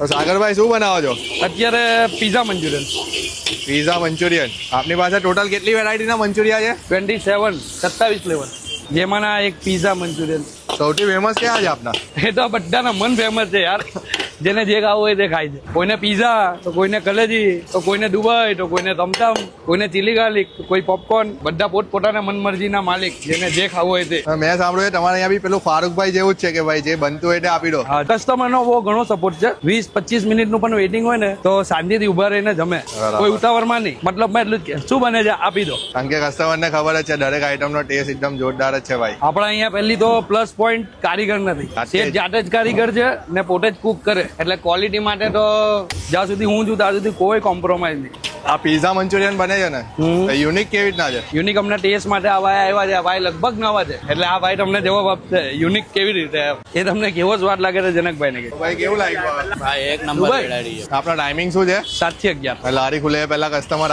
તો સાગરભાઈ શું બનાવો છો? અત્યારે પીઝા મંચુરિયન. Pizza Manchurian. આપની પાસે ટોટલ કેટલી વેરાયટીના મંચુરિયા છે? 27 ફ્લેવર, જેમાંના એક પીઝા મંચુરિયન. સૌથી ફેમસ ક્યાં છે આપના? એ તો બધાના મન ફેમસ છે યાર. જેને જે ખાવું હોય તે ખાય છે. કોઈને પીઝા, તો કોઈને કલેજી, તો કોઈને દુબઈ, તો કોઈને તમતમ, કોઈને ચીલી ગાર્લિક, કોઈ પોપકોર્ન. બધા પોતપોતાના મનમરજીના માલિક, જેને જે ખાવું હોય તે. મેં સાંભળ્યું છે તમારે અહીંયા બી પેલું ફારૂકભાઈ જેવું જ છે કે ભાઈ જે બનતું હોય તે આપી દો. હા, કસ્ટમરનો બહુ ઘણો સપોર્ટ છે. 20-25 મિનિટનું પણ વેઇટિંગ હોય ને તો શાંતિથી ઉભા રહીને જમે. બરાબર. કોઈ ઉતાવળમાં નહીં. મતલબ એટલું જ કે શું બને છે આપી દો. કારણ કે કસ્ટમરને ખબર જ છે દરેક આઈટમનો ટેસ્ટ એકદમ જોરદાર જ છે ભાઈ. આપણા અહીંયા પહેલી તો પ્લસ પોઈન્ટ કારીગર નથી. શેઠ જાતે જ કારીગર છે ને પોતે જ કુક કરે, એટલે ક્વોલિટી માટે તો જ્યાં સુધી હું છું ત્યાં સુધી કોઈ કોમ્પ્રોમાઇઝ નહીં. આ પીઝા મંચુરિયન બને છે ને યુનિક કેવી રીતના છે? યુનિક અમને ટેસ્ટ માટે આ ભાઈ આવ્યા છે. આ ભાઈ લગભગ નવા છે, એટલે આ ભાઈ તમને જવાબ આપશે યુનિક કેવી રીતે. એ તમને કેવો સ્વાદ લાગે છે જનકભાઈ ને કે ભાઈ કેવું લાગ્યું? ભાઈ એક નંબર રેડી છે. આપનો ટાઈમિંગ શું છે? 7 થી 11. લારી ખુલે પહેલા કસ્ટમર